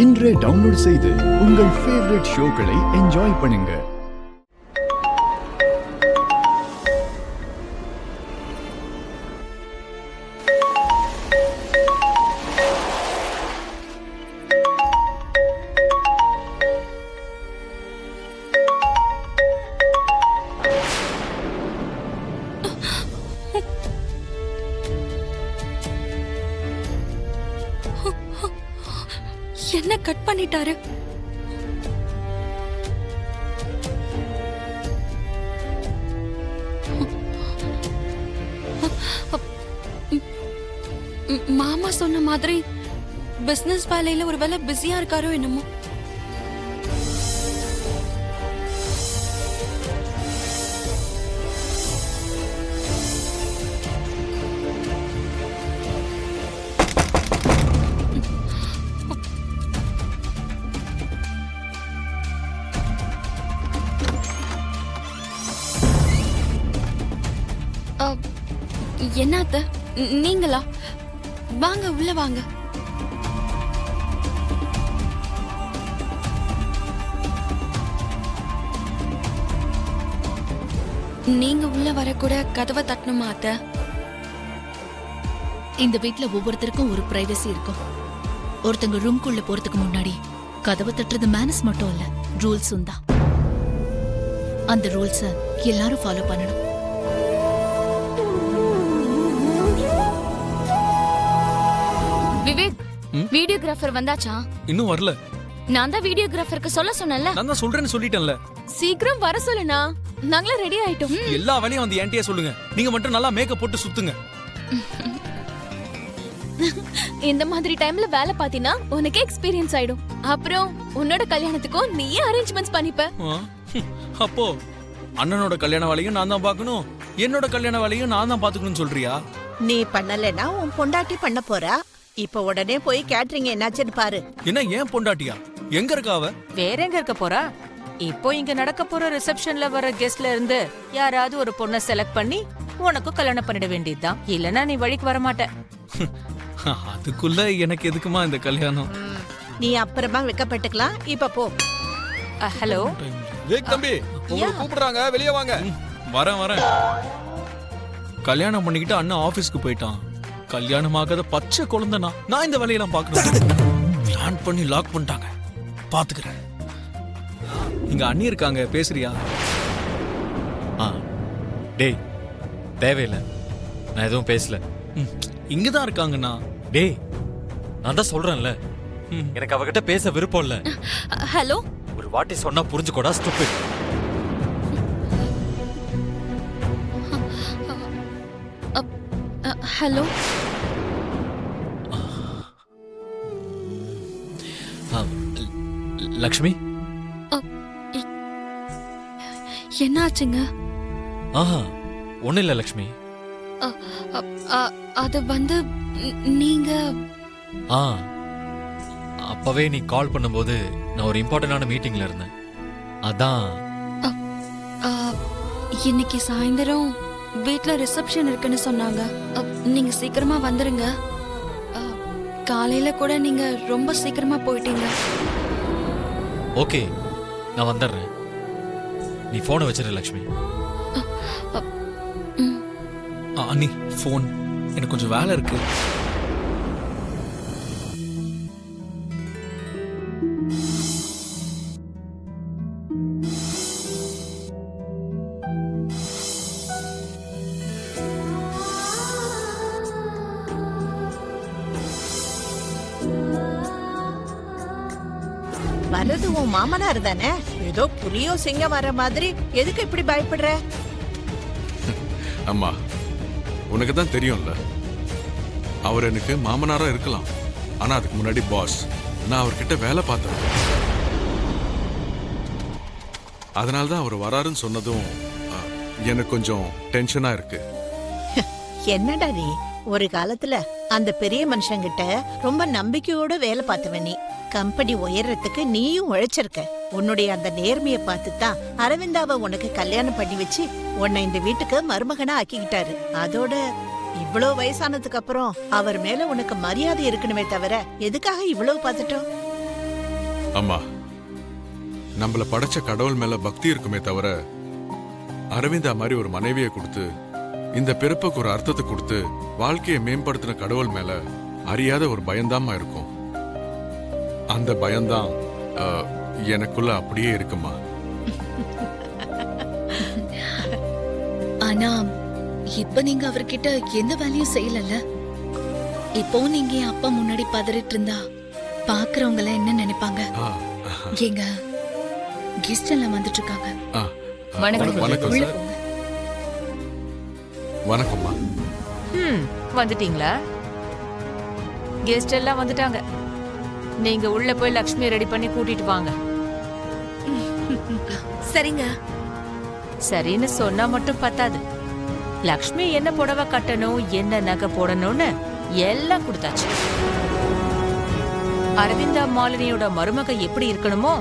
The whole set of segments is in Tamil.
இன்றே டவுன்லோட் செய்து உங்கள் ஃபேவரட் ஷோக்களை என்ஜாய் பண்ணுங்க. என்ன கட் பண்ணிட்டாரு? மாமா சொன்ன மாதிரி பிசினஸ் வேலையில ஒருவேளை பிஸியா இருக்காரோ என்னமோ. என்னத்த நீங்களா? வாங்க உள்ள வாங்க. நீங்க உள்ள வர கூட கதவை தட்டணுமா அத்த? இந்த வீட்ல ஒவ்வொருத்தருக்கும் ஒரு பிரைவசி இருக்கும். ஒருத்தங்க ரூம்குள்ள போறதுக்கு முன்னாடி கதவை தட்டுறது மேனஸ் மட்டும் இல்ல, ரூல்ஸும் தான். அந்த ரூல்ஸ எல்லாரும் ஃபாலோ பண்ணணும். விவேக், வீடியோகிராஃபர் வந்தாச்சா? இன்னும் வரல. நான் தான் வீடியோகிராஃபருக்கு சொல்ல சொன்னேன்ல. நான் தான் சொல்றேன்னு சொல்லிட்டேன்ல. சீக்கிரம் வர சொல்லுனா, நாங்களே ரெடி ஆயிட்டோம். எல்லா வேலையும் வந்து என்கிட்டயே சொல்லுங்க. நீங்க மட்டும் நல்லா மேக்கப் போட்டு சுத்துங்க. இந்த மாதிரி டைம்ல வேலை பாத்தீனா உனக்கே எக்ஸ்பீரியன்ஸ் ஆயிடும். அப்புறம் உன்னோட கல்யாணத்துக்கும் நீயே அரேஞ்ச்மெண்ட்ஸ் பண்ணிப்ப. அப்போ அண்ணனோட கல்யாண வேலையும் நான் தான் பார்க்கணும், என்னோட கல்யாண வேலையும் நான் தான் பாத்துக்கணும்னு சொல்றியா? நீ பண்ணலனா உன் பொண்டாட்டி பண்ண போறா. இப்ப உடனே போய் கேட்டரிங் என்னாச்சுன்னு பாரு. என்ன ஏன் பொண்டாட்டியா? எங்க இருக்கா அவ? வேற எங்க இருக்க போறா? இப்போ இங்க நடக்க போற ரிசப்ஷன்ல வர கெஸ்ட்ல இருந்து யாராவது ஒரு பொண்ணை செலக்ட் பண்ணி உனக்கு கல்யாணம் பண்ணிட வேண்டியதுதான். இல்லனா நீ வழிக்கு வர மாட்ட. அதுக்குள்ள எனக்கு எதுக்குமா இந்த கல்யாணம்? நீ அப்புறமா வெக்கப்பட்டுக்கலாம். இப்ப போ. ஹலோ வேக் தம்பி, உங்களை கூப்பிடுறாங்க, வெளியே வாங்க. வரேன். கல்யாணம் பண்ணிக்கிட்டு அண்ணன் ஆபீஸ்க்கு போயிட்டான். கல்யாணமாகாத பச்சை குழந்தைனா நான் இந்த வேலையெல்லாம் பாக்கணும். பிளான் பண்ணி லாக் பண்ணிட்டாங்க, பாத்துக்கிறேன். இங்க அண்ணி இருக்காங்க, பேசுறியா? டேய் தேவையில்லை, நான் எதுவும் பேசல. இங்கதான் இருக்காங்கண்ணா. டேய் நான் தான் சொல்றேன்ல, எனக்கு அவகிட்ட பேச விருப்பம் இல்ல. ஹலோ, ஒரு வாட்டி சொன்னா புரிஞ்சுக்கோடா ஸ்டூபிட். ஹலோ. லக்ஷ்மி, என்னாச்சுங்க? ஒன்னும் இல்ல லக்ஷ்மி. அது வந்து நீங்க அப்பவே நீ கால் பண்ணும்போது நான் ஒரு இம்பார்ட்டன்டான மீட்டிங்ல இருந்தேன். அதான் இன்னைக்கு சாயந்தரம் வீட்ல ரிசப்ஷன் இருக்குன்னு சொன்னாங்க. நீங்க சீக்கிரமா வந்துருங்க. காலையில கூட நீங்க ரொம்ப சீக்கிரமா போயிட்டீங்க. ஓகே, நான் வந்துடுறேன். நீ போனை வச்சிரு லக்ஷ்மி. அண்ணி போன், எனக்கு கொஞ்சம் வேலை இருக்கு. வர்றது உன் மாமனார் தானே? ஏதோ புலியோ சிங்கம் வர மாதிரி எதுக்கு இப்படி பயப்படுற? அம்மா, உனக்கு தான் தெரியும்ல, அவர் எனக்கு மாமனாரா இருக்கலாம். ஆனா அதுக்கு முன்னாடி பாஸ். நான் அவர்கிட்ட வேலை பார்த்தேன். அதனால்தான் அவர் வராருன்னு சொன்னதும் எனக்கு கொஞ்சம் டென்ஷனா இருக்கு. என்னடா நீ ஒரு காலத்துல அந்த பெரிய மனுஷங்கிட்ட ரொம்ப நம்பிக்கையோட வேலை பார்த்தவ நீ. கம்பெனி உயர்றதுக்கு நீயும் உழைச்சிருக்க. உன்னுடைய அந்த நேர்மையை பார்த்துதான் அரவிந்தாவை உனக்கு கல்யாணம் பண்ணி வச்சு உன்னை இந்த வீட்டுக்கு மருமகனா ஆக்கிக்கிட்டாரு. அதோட இவ்வளவு வயசானதுக்கு அப்புறம் அவர் மேல உனக்கு மரியாதை இருக்கணுமே தவிர எதுக்காக இவ்வளவு பார்த்துட்டோம்? அம்மா, நம்மள படைச்ச கடவுள் மேல பக்தி இருக்குமே தவிர அரவிந்தா மாதிரி ஒரு மனைவியை கொடுத்து இந்த பிறப்புக்கு ஒரு அர்த்தத்தை கொடுத்து வாழ்க்கையை மேம்படுத்தின கடவுள் மேல அறியாத ஒரு பயம்தாம்மா இருக்கும். அந்த பயம்தான் எனக்குள்ள அப்படியே இருக்குமா. ஆனா இப்ப நீங்க அவர்கிட்ட எந்த வேலையும் செய்யலல்ல. இப்பவும் நீங்க என் அப்பா முன்னாடி பதறிட்டு இருந்தா பாக்குறவங்க எல்லாம் என்ன நினைப்பாங்க? எங்க கெஸ்ட் எல்லாம் வந்துட்டு இருக்காங்க. வணக்கம் உள்ள சார். போங்க. வணக்கம்மா. வந்துட்டீங்களா? கெஸ்ட் எல்லாம் வந்துட்டாங்க. நீங்க உள்ள போய் லக்ஷ்மி ரெடி பண்ணி கூட்டிட்டு வாங்க. சரிங்க. சரின்னு சொன்னா மட்டும் பத்தாது. லக்ஷ்மி என்ன புடவை கட்டணும், என்ன நகை போடணும்னு எல்லாம் கொடுத்தாச்சு. அரவிந்தா மாலினியோட மருமக எப்படி இருக்கணுமோ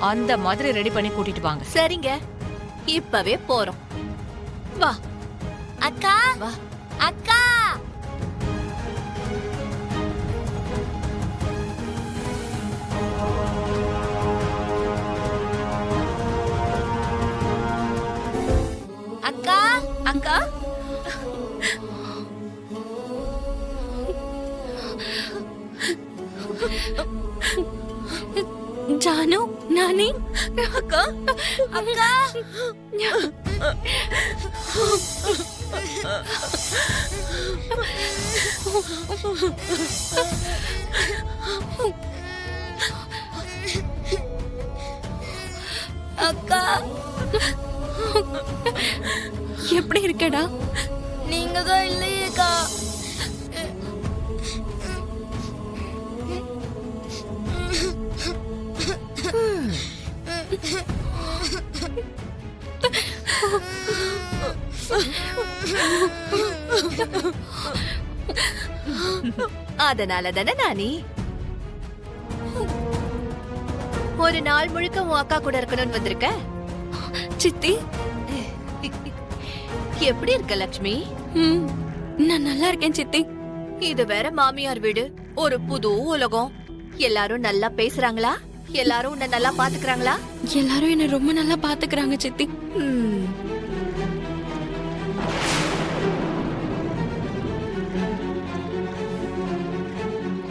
அந்த மாதிரி ரெடி பண்ணி கூட்டிட்டு வாங்க. சரிங்க, இப்பவே போறோம். வா அக்கா, வா அக்கா. அக்கா அக்கா, ஜானு, நானி, அக்கா அக்கா. அக்கா எப்படி இருக்கடா? நீங்க தான் இல்லையேக்கா. அதனால தானே நானி ஒரு நாள் முழுக்க உன் அக்கா கூட இருக்கணும்னு வந்திருக்க. சித்தி, எப்படி இருக்க லக்ஷ்மி? நான் நல்லா இருக்கேன் சித்தி. இது வேற மாமியார் வீடு, ஒரு புது உலகம். எல்லாரும் நல்லா பேசுறாங்களா? எல்லாரும் உன்னை நல்லா பாத்துக்கறாங்களா? எல்லாரும் என்ன ரொம்ப நல்லா பாத்துக்கறாங்க சித்தி.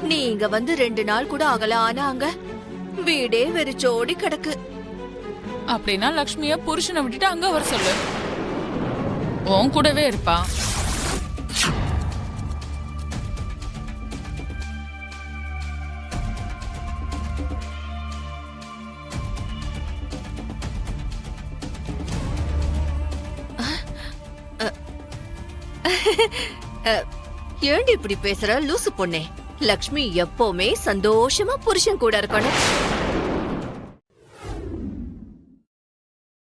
நீ இங்க வந்து 2 நாள் கூட ஆகல, ஆனா அங்க வீடே வெறிச்சோடி கிடக்கு. அப்படின்னா லக்ஷ்மிய புருஷனை விட்டுட்டு அங்க வர சொல்லு. உன் கூடவே இருப்பா. ஏண்டி இப்படி பேசுற லூசு பொண்ணே? லக்ஷ்மி எப்பவுமே சந்தோஷமா புருஷன் கூட இருக்கணும்.